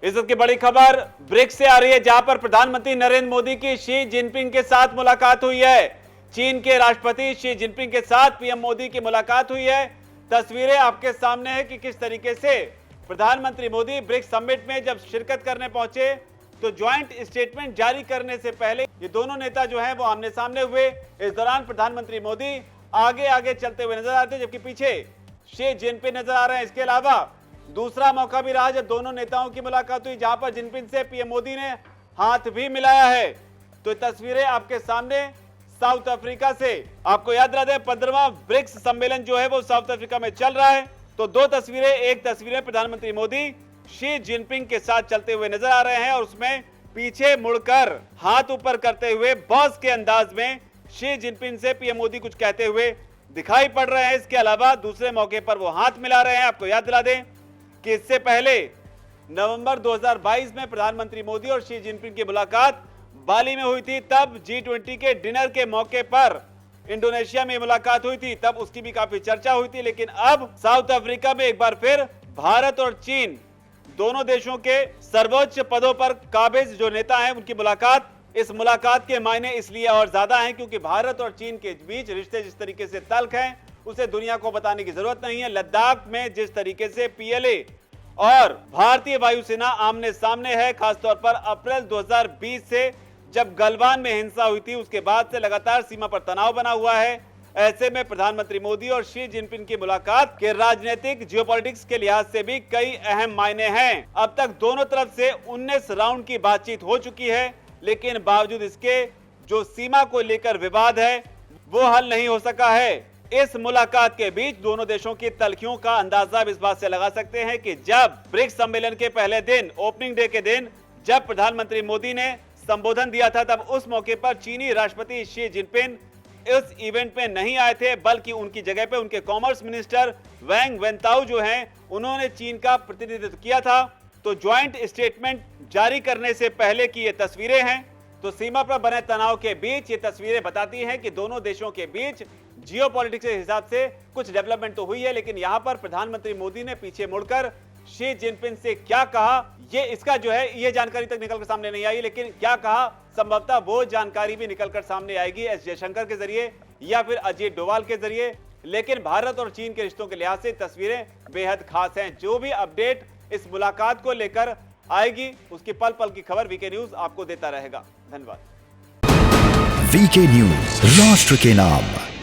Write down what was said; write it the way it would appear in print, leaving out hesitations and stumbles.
इस वक्त की बड़ी खबर ब्रिक्स से आ रही है, जहां पर प्रधानमंत्री नरेंद्र मोदी की शी जिनपिंग के साथ मुलाकात हुई है। चीन के राष्ट्रपति शी जिनपिंग के साथ पीएम मोदी की मुलाकात हुई है। तस्वीरें आपके सामने है कि किस तरीके से प्रधानमंत्री मोदी ब्रिक्स समिट में जब शिरकत करने पहुंचे तो ज्वाइंट स्टेटमेंट जारी करने से पहले ये दोनों नेता जो हैं वो आमने सामने हुए। इस दौरान प्रधानमंत्री मोदी आगे आगे चलते हुए नजर आते, जबकि पीछे शी जिनपिंग नजर आ रहे हैं। इसके अलावा दूसरा मौका भी रहा जब दोनों नेताओं की मुलाकात हुई, जहां पर जिनपिंग से पीएम मोदी ने हाथ भी मिलाया है। तो तस्वीरें आपके सामने साउथ अफ्रीका से। आपको याद रहा दे 15वां ब्रिक्स सम्मेलन जो है वो साउथ अफ्रीका में चल रहा है। तो दो तस्वीरें, एक तस्वीरें प्रधानमंत्री मोदी शी जिनपिंग के साथ चलते हुए नजर आ रहे हैं और उसमें पीछे मुड़कर हाथ ऊपर करते हुए बॉस के अंदाज में शी जिनपिंग से पीएम मोदी कुछ कहते हुए दिखाई पड़ रहे हैं। इसके अलावा दूसरे मौके पर वो हाथ मिला रहे हैं। आपको याद दिला दें कि इससे पहले नवंबर 2022 में प्रधानमंत्री मोदी और शी जिनपिंग की मुलाकात बाली में हुई थी। तब G20 के डिनर के मौके पर इंडोनेशिया में मुलाकात हुई थी, तब उसकी भी काफी चर्चा हुई थी। लेकिन अब साउथ अफ्रीका में एक बार फिर भारत और चीन दोनों देशों के सर्वोच्च पदों पर काबिज जो नेता हैं उनकी मुलाकात, इस मुलाकात के मायने इसलिए और ज्यादा हैं क्योंकि भारत और चीन के बीच रिश्ते जिस तरीके से तल्ख हैं उसे दुनिया को बताने की जरूरत नहीं है। लद्दाख में जिस तरीके से PLA और भारतीय वायुसेना आमने सामने है, खासतौर पर अप्रैल 2020 से जब गलवान में हिंसा हुई थी उसके बाद से लगातार सीमा पर तनाव बना हुआ है। ऐसे में प्रधानमंत्री मोदी और शी जिनपिंग की मुलाकात के राजनीतिक जियोपॉलिटिक्स के लिहाज से भी कई अहम मायने हैं। अब तक दोनों तरफ से 19 राउंड की बातचीत हो चुकी है, लेकिन बावजूद इसके जो सीमा को लेकर विवाद है वो हल नहीं हो सका है। इस मुलाकात के बीच दोनों देशों की तल्खियों का अंदाजा इस बात से लगा सकते हैं कि जब ब्रिक्स सम्मेलन के पहले दिन, ओपनिंग डे के दिन, जब प्रधानमंत्री मोदी ने संबोधन दिया था, तब उस मौके पर चीनी राष्ट्रपति शी जिनपिंग इस इवेंट में नहीं आए थे, बल्कि उनकी जगह पे उनके कॉमर्स मिनिस्टर वैंग वेंताओ जो हैं उन्होंने चीन का प्रतिनिधित्व किया था। तो ज्वाइंट स्टेटमेंट जारी करने से पहले की ये तस्वीरें हैं। तो सीमा पर बने तनाव के बीच ये तस्वीरें बताती हैं कि दोनों देशों के बीच जियोपॉलिटिक्स के हिसाब से कुछ डेवलपमेंट तो हुई है, लेकिन यहाँ पर प्रधानमंत्री मोदी ने पीछे मुड़कर शी जिनपिंग से क्या कहा, ये इसका जो है ये जानकारी तक निकलकर सामने नहीं आई। लेकिन क्या कहा, संभवतः वो जानकारी भी निकलकर सामने आएगी एस जयशंकर के जरिए या फिर अजीत डोवाल के जरिए। लेकिन भारत और चीन के रिश्तों के लिहाज से तस्वीरें बेहद खास हैं। जो भी अपडेट इस मुलाकात को लेकर आएगी उसकी पल पल की खबर वीके न्यूज आपको देता रहेगा। धन्यवाद। वीके न्यूज, राष्ट्र के नाम।